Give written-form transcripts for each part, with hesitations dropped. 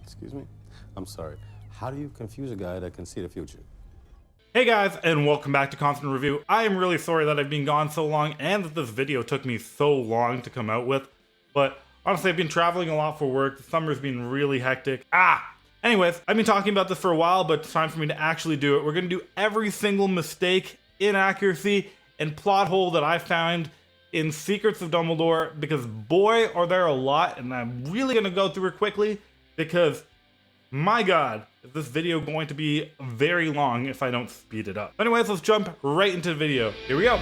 Excuse me? I'm sorry. How do you confuse a guy that can see the future? Hey guys, and welcome back to Constant Review. I am really sorry that I've been gone so long and that this video took me so long to come out with, but honestly I've been traveling a lot for work. The summer's been really hectic. Anyways, I've been talking about this for a while, but it's time for me to actually do it. We're gonna do every single mistake, inaccuracy, and plot hole that I found in Secrets of Dumbledore, because boy are there a lot, and I'm really gonna go through it quickly because my god, is this video going to be very long if I don't speed it up. Anyways, let's jump right into the video. Here we go.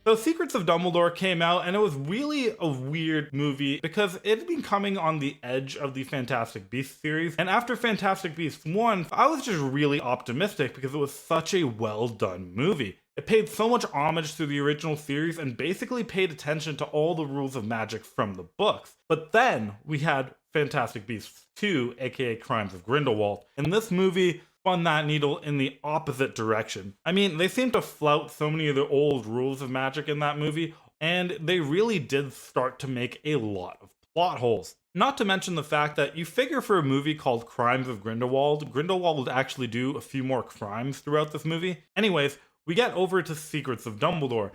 So Secrets of Dumbledore came out, and it was really a weird movie because it had been coming on the edge of the Fantastic Beasts series. And after Fantastic Beasts 1, I was just really optimistic because it was such a well done movie. It paid so much homage to the original series and basically paid attention to all the rules of magic from the books. But then we had Fantastic Beasts 2, aka Crimes of Grindelwald. And this movie spun that needle in the opposite direction. I mean, they seem to flout so many of the old rules of magic in that movie, and they really did start to make a lot of plot holes. Not to mention the fact that you figure for a movie called Crimes of Grindelwald, Grindelwald would actually do a few more crimes throughout this movie. Anyways, we get over to Secrets of Dumbledore.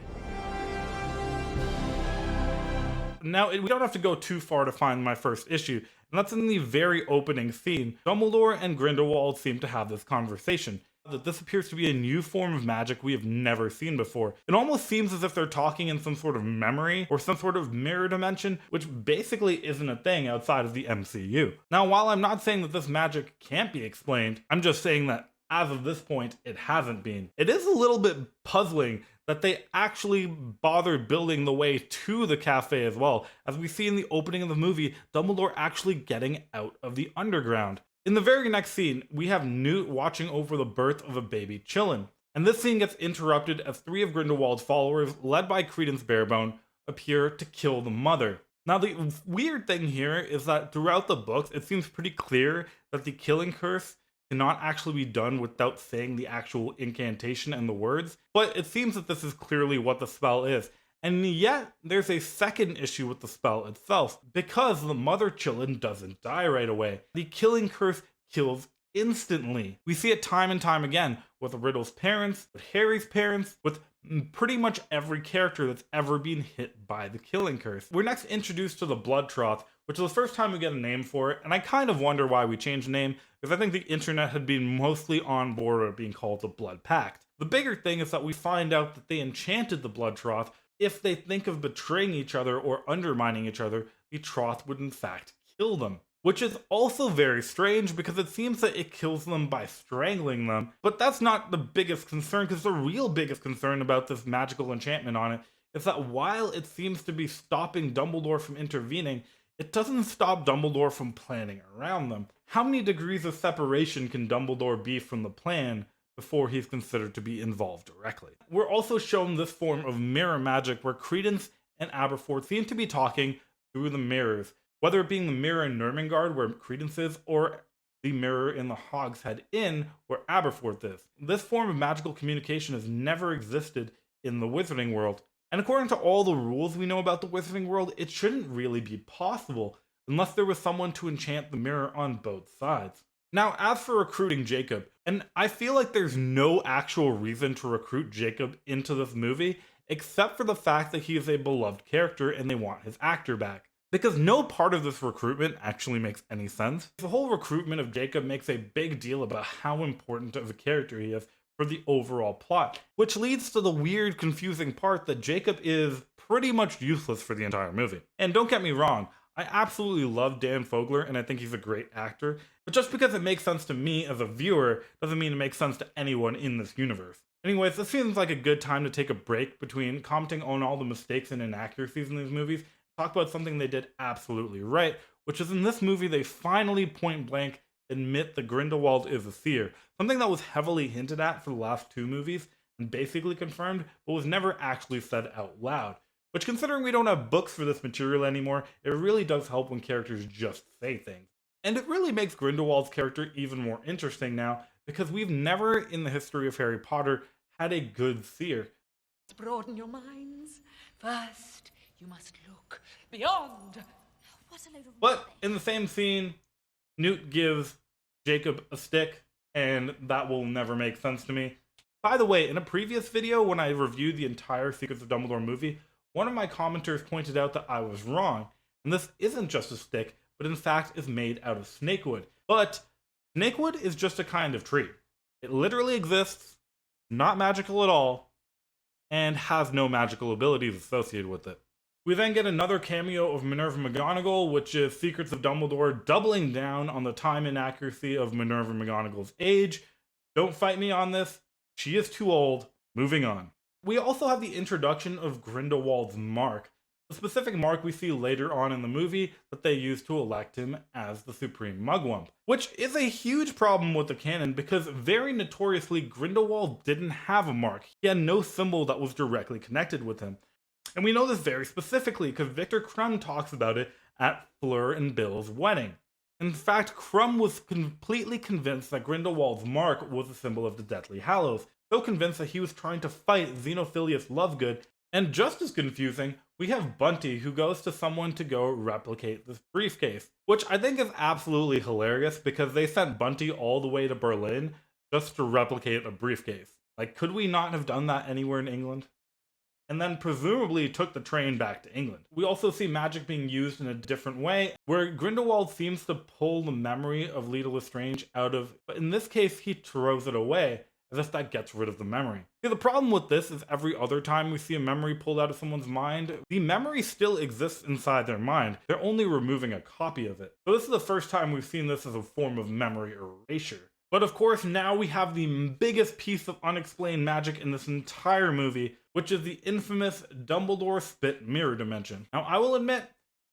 Now, we don't have to go too far to find my first issue, and that's in the very opening scene. Dumbledore and Grindelwald seem to have this conversation, that this appears to be a new form of magic we have never seen before. It almost seems as if they're talking in some sort of memory or some sort of mirror dimension, which basically isn't a thing outside of the MCU. Now, while I'm not saying that this magic can't be explained, I'm just saying that as of this point, it hasn't been. It is a little bit puzzling that they actually bothered building the way to the cafe as well. As we see in the opening of the movie, Dumbledore actually getting out of the underground. In the very next scene, we have Newt watching over the birth of a baby chillin'. And this scene gets interrupted as three of Grindelwald's followers, led by Credence Barebone, appear to kill the mother. Now, the weird thing here is that throughout the books, it seems pretty clear that the killing curse cannot actually be done without saying the actual incantation and the words, but it seems that this is clearly what the spell is. And yet, there's a second issue with the spell itself, because the mother chillin' doesn't die right away. The killing curse kills instantly. We see it time and time again with Riddle's parents, with Harry's parents, with pretty much every character that's ever been hit by the killing curse. We're next introduced to the Blood Trough, which is the first time we get a name for it, and I kind of wonder why we changed the name, because I think the internet had been mostly on board with it being called the Blood Pact. The bigger thing is that we find out that they enchanted the Blood Trough. If they think of betraying each other or undermining each other, the Trough would in fact kill them. Which is also very strange because it seems that it kills them by strangling them. But that's not the biggest concern, because the real biggest concern about this magical enchantment on it is that while it seems to be stopping Dumbledore from intervening, it doesn't stop Dumbledore from planning around them. How many degrees of separation can Dumbledore be from the plan before he's considered to be involved directly? We're also shown this form of mirror magic where Credence and Aberforth seem to be talking through the mirrors, whether it being the mirror in Nurmengard where Credence is, or the mirror in the Hogshead Inn where Aberforth is. This form of magical communication has never existed in the Wizarding world. And according to all the rules we know about the Wizarding world, it shouldn't really be possible unless there was someone to enchant the mirror on both sides. Now, as for recruiting Jacob, and I feel like there's no actual reason to recruit Jacob into this movie, except for the fact that he is a beloved character and they want his actor back. Because no part of this recruitment actually makes any sense. The whole recruitment of Jacob makes a big deal about how important of a character he is for the overall plot, which leads to the weird, confusing part that Jacob is pretty much useless for the entire movie. And don't get me wrong, I absolutely love Dan Fogler and I think he's a great actor, but just because it makes sense to me as a viewer doesn't mean it makes sense to anyone in this universe. Anyways, this seems like a good time to take a break between commenting on all the mistakes and inaccuracies in these movies, talk about something they did absolutely right, which is in this movie they finally point blank admit that Grindelwald is a seer, something that was heavily hinted at for the last two movies and basically confirmed, but was never actually said out loud. Which, considering we don't have books for this material anymore, it really does help when characters just say things. And it really makes Grindelwald's character even more interesting now, because we've never in the history of Harry Potter had a good seer. Broaden your minds. First, you must look beyond. But in the same scene, Newt gives Jacob a stick, and that will never make sense to me. By the way, in a previous video when I reviewed the entire Secrets of Dumbledore movie, one of my commenters pointed out that I was wrong, and this isn't just a stick, but in fact is made out of snakewood. But snakewood is just a kind of tree. It literally exists, not magical at all, and has no magical abilities associated with it. We then get another cameo of Minerva McGonagall, which is Secrets of Dumbledore doubling down on the time inaccuracy of Minerva McGonagall's age. Don't fight me on this. She is too old. Moving on. We also have the introduction of Grindelwald's mark, the specific mark we see later on in the movie that they use to elect him as the Supreme Mugwump, which is a huge problem with the canon because very notoriously Grindelwald didn't have a mark. He had no symbol that was directly connected with him. And we know this very specifically because Victor Crumb talks about it at Fleur and Bill's wedding. In fact, Crumb was completely convinced that Grindelwald's mark was a symbol of the Deathly Hallows, so convinced that he was trying to fight Xenophilius Lovegood. And just as confusing, we have Bunty who goes to someone to go replicate this briefcase, which I think is absolutely hilarious because they sent Bunty all the way to Berlin just to replicate a briefcase. Like, could we not have done that anywhere in England? And then presumably took the train back to England. We also see magic being used in a different way, where Grindelwald seems to pull the memory of Leta Lestrange out of, but in this case he throws it away, as if that gets rid of the memory. See, the problem with this is every other time we see a memory pulled out of someone's mind, the memory still exists inside their mind, they're only removing a copy of it. So this is the first time we've seen this as a form of memory erasure. But of course, now we have the biggest piece of unexplained magic in this entire movie, which is the infamous Dumbledore spit mirror dimension. Now, I will admit,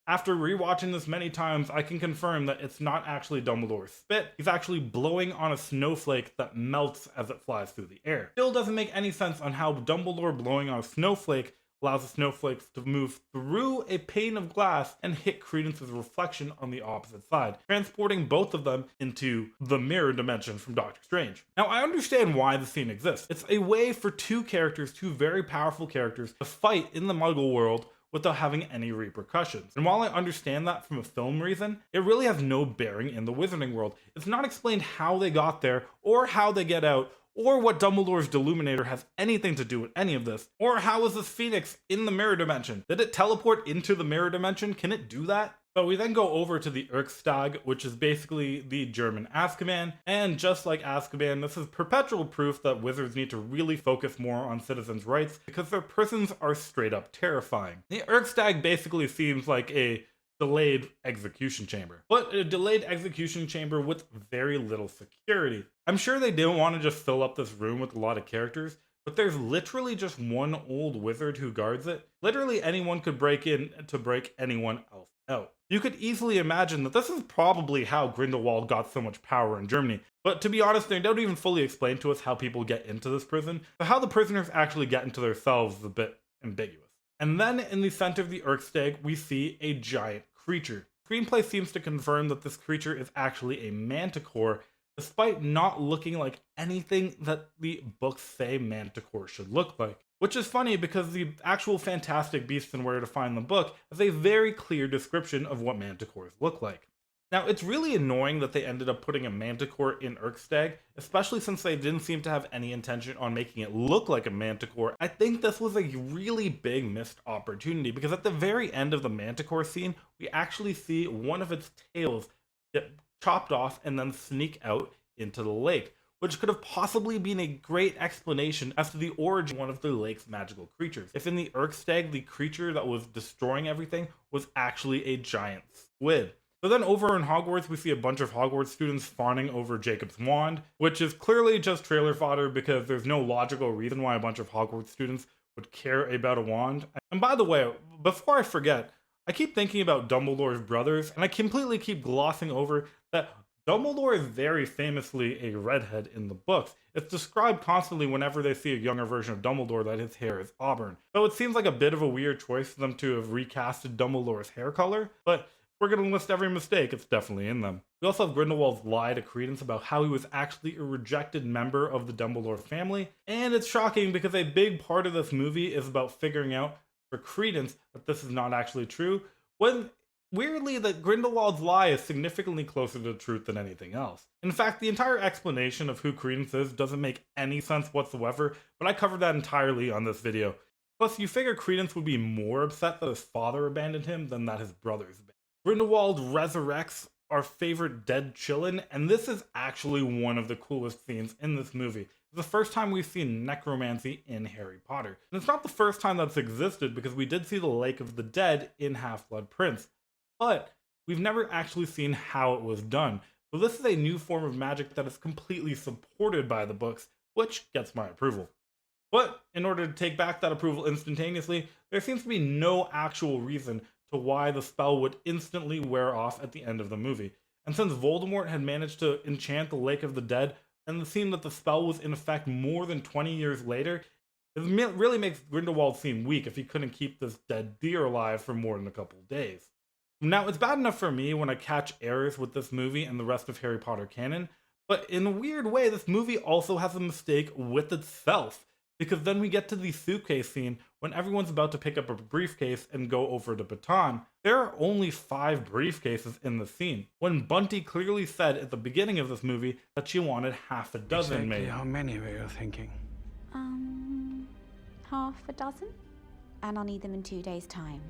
after rewatching this many times, I can confirm that it's not actually Dumbledore's spit. He's actually blowing on a snowflake that melts as it flies through the air. Still doesn't make any sense on how Dumbledore blowing on a snowflake allows the snowflakes to move through a pane of glass and hit Credence's reflection on the opposite side, transporting both of them into the mirror dimension from Doctor Strange. Now, I understand why the scene exists. It's a way for two very powerful characters, to fight in the Muggle world without having any repercussions. And while I understand that from a film reason, it really has no bearing in the Wizarding world. It's not explained how they got there, or how they get out, or what Dumbledore's Deluminator has anything to do with any of this, or how is this Phoenix in the mirror dimension? Did it teleport into the mirror dimension? Can it do that? But we then go over to the Erkstag, which is basically the German Azkaban, and just like Azkaban, this is perpetual proof that wizards need to really focus more on citizens' rights, because their prisons are straight up terrifying. The Erkstag basically seems like a delayed execution chamber, but a delayed execution chamber with very little security. I'm sure they didn't want to just fill up this room with a lot of characters, but there's literally just one old wizard who guards it. Literally anyone could break in to break anyone else out. You could easily imagine that this is probably how Grindelwald got so much power in Germany, but to be honest, they don't even fully explain to us how people get into this prison, but how the prisoners actually get into their cells is a bit ambiguous. And then in the center of the Erkstag, we see a giant creature. Screenplay seems to confirm that this creature is actually a Manticore, despite not looking like anything that the books say Manticore should look like. Which is funny because the actual Fantastic Beasts and Where to Find the book has a very clear description of what Manticores look like. Now, it's really annoying that they ended up putting a Manticore in Erkstag, especially since they didn't seem to have any intention on making it look like a Manticore. I think this was a really big missed opportunity, because at the very end of the Manticore scene, we actually see one of its tails get chopped off and then sneak out into the lake, which could have possibly been a great explanation as to the origin of one of the lake's magical creatures. If in the Erkstag, the creature that was destroying everything was actually a giant squid. So then over in Hogwarts, we see a bunch of Hogwarts students fawning over Jacob's wand, which is clearly just trailer fodder because there's no logical reason why a bunch of Hogwarts students would care about a wand. And by the way, before I forget, I keep thinking about Dumbledore's brothers, and I completely keep glossing over that Dumbledore is very famously a redhead in the books. It's described constantly whenever they see a younger version of Dumbledore that his hair is auburn. So it seems like a bit of a weird choice for them to have recasted Dumbledore's hair color, but we're going to list every mistake, it's definitely in them. We also have Grindelwald's lie to Credence about how he was actually a rejected member of the Dumbledore family. And it's shocking because a big part of this movie is about figuring out for Credence that this is not actually true, when weirdly that Grindelwald's lie is significantly closer to the truth than anything else. In fact, the entire explanation of who Credence is doesn't make any sense whatsoever, but I covered that entirely on this video. Plus, you figure Credence would be more upset that his father abandoned him than that his brothers abandoned. Grindelwald resurrects our favorite dead Chillin, and this is actually one of the coolest scenes in this movie. It's the first time we've seen necromancy in Harry Potter. And it's not the first time that's existed, because we did see the Lake of the Dead in Half-Blood Prince, but we've never actually seen how it was done. So this is a new form of magic that is completely supported by the books, which gets my approval. But in order to take back that approval instantaneously, there seems to be no actual reason to why the spell would instantly wear off at the end of the movie. And since Voldemort had managed to enchant the Lake of the Dead, and it seemed that the spell was in effect more than 20 years later, it really makes Grindelwald seem weak if he couldn't keep this dead deer alive for more than a couple of days. Now, it's bad enough for me when I catch errors with this movie and the rest of Harry Potter canon, but in a weird way, this movie also has a mistake with itself. Because then we get to the suitcase scene when everyone's about to pick up a briefcase and go over to Baton. There are only 5 briefcases in the scene, when Bunty clearly said at the beginning of this movie that she wanted half a dozen made. How many were you thinking? Half a dozen? And I'll need them in 2 days' time.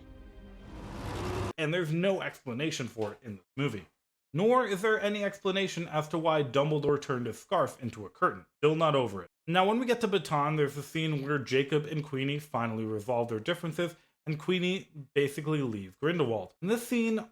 And there's no explanation for it in this movie. Nor is there any explanation as to why Dumbledore turned his scarf into a curtain. Still not over it. Now, when we get to Baton, there's a scene where Jacob and Queenie finally resolve their differences, and Queenie basically leaves Grindelwald. And this scene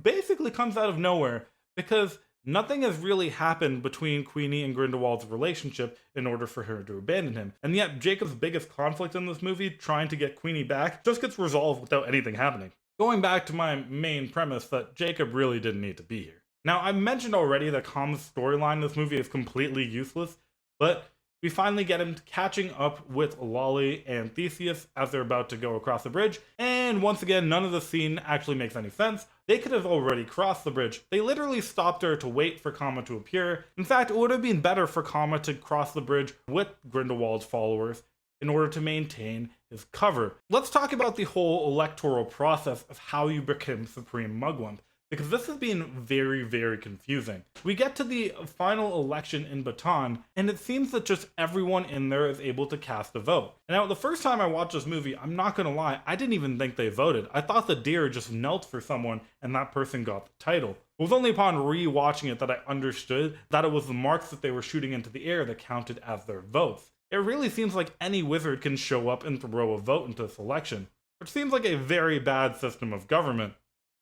basically comes out of nowhere, because nothing has really happened between Queenie and Grindelwald's relationship in order for her to abandon him. And yet, Jacob's biggest conflict in this movie, trying to get Queenie back, just gets resolved without anything happening. Going back to my main premise that Jacob really didn't need to be here. Now, I mentioned already that Com's storyline in this movie is completely useless, but we finally get him catching up with Lolly and Theseus as they're about to go across the bridge, and once again, none of the scene actually makes any sense. They could have already crossed the bridge. They literally stopped there to wait for Comma to appear. In fact, it would have been better for Comma to cross the bridge with Grindelwald's followers in order to maintain his cover. Let's talk about the whole electoral process of how you become Supreme Mugwump, because this has been very, very confusing. We get to the final election in Baton, and it seems that just everyone in there is able to cast a vote. Now, the first time I watched this movie, I'm not gonna lie, I didn't even think they voted. I thought the deer just knelt for someone, and that person got the title. It was only upon re-watching it that I understood that it was the marks that they were shooting into the air that counted as their votes. It really seems like any wizard can show up and throw a vote into this election, which seems like a very bad system of government.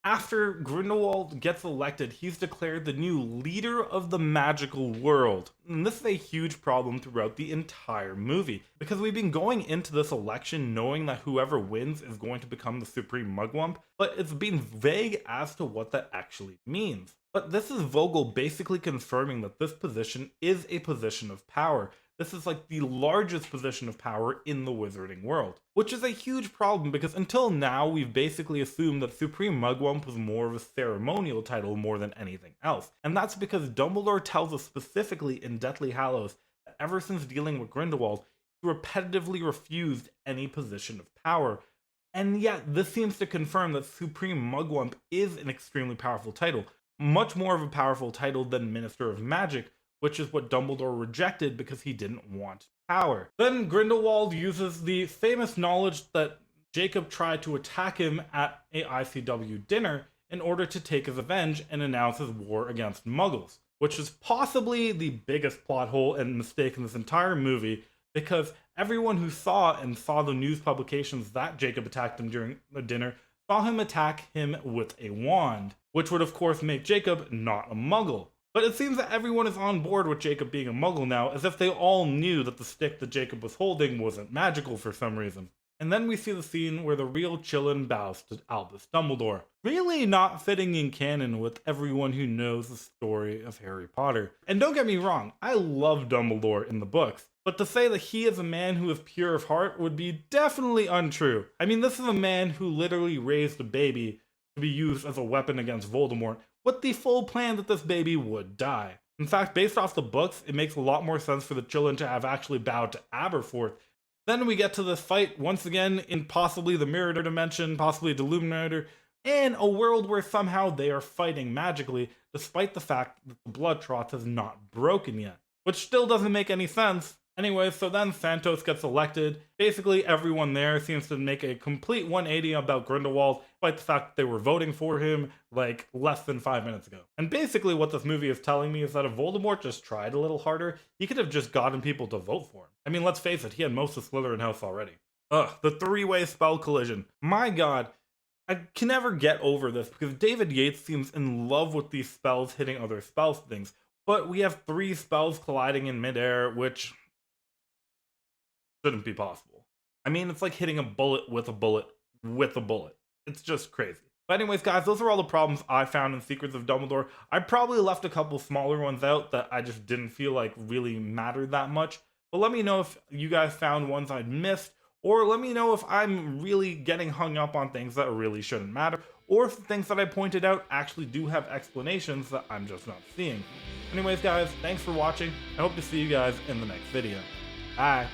After Grindelwald gets elected, he's declared the new leader of the magical world. And this is a huge problem throughout the entire movie, because we've been going into this election knowing that whoever wins is going to become the Supreme Mugwump, but it's been vague as to what that actually means. But this is Vogel basically confirming that this position is a position of power. This is like the largest position of power in the wizarding world, which is a huge problem because until now we've basically assumed that Supreme Mugwump was more of a ceremonial title more than anything else. And that's because Dumbledore tells us specifically in Deathly Hallows that ever since dealing with Grindelwald, he repetitively refused any position of power. And yet this seems to confirm that Supreme Mugwump is an extremely powerful title, much more of a powerful title than Minister of Magic, which is what Dumbledore rejected because he didn't want power. Then Grindelwald uses the famous knowledge that Jacob tried to attack him at a ICW dinner in order to take his revenge and announce his war against Muggles, which is possibly the biggest plot hole and mistake in this entire movie, because everyone who saw the news publications that Jacob attacked him during the dinner saw him attack him with a wand, which would of course make Jacob not a Muggle. But it seems that everyone is on board with Jacob being a Muggle now, as if they all knew that the stick that Jacob was holding wasn't magical for some reason. And then we see the scene where the real Chillin bows to Albus Dumbledore, really not fitting in canon with everyone who knows the story of Harry Potter. And don't get me wrong, I love Dumbledore in the books, but to say that he is a man who is pure of heart would be definitely untrue. I mean, this is a man who literally raised a baby to be used as a weapon against Voldemort, with the full plan that this baby would die. In fact, based off the books, it makes a lot more sense for the children to have actually bowed to Aberforth. Then we get to this fight once again in possibly the Mirror Dimension, possibly the Illuminator, in a world where somehow they are fighting magically, despite the fact that the Blood Trough has not broken yet. Which still doesn't make any sense. Anyway, so then Santos gets elected. Basically, everyone there seems to make a complete 180 about Grindelwald, despite the fact that they were voting for him like less than 5 minutes ago. And basically what this movie is telling me is that if Voldemort just tried a little harder, he could have just gotten people to vote for him. I mean, let's face it, he had most of Slytherin House already. Ugh, the three-way spell collision. My god, I can never get over this because David Yates seems in love with these spells hitting other spells things. But we have 3 spells colliding in midair, which shouldn't be possible. I mean, it's like hitting a bullet with a bullet with a bullet. It's just crazy. But anyways, guys, those are all the problems I found in Secrets of Dumbledore. I probably left a couple smaller ones out that I just didn't feel like really mattered that much. But let me know if you guys found ones I'd missed, or let me know if I'm really getting hung up on things that really shouldn't matter, or if the things that I pointed out actually do have explanations that I'm just not seeing. Anyways, guys, thanks for watching. I hope to see you guys in the next video. Bye.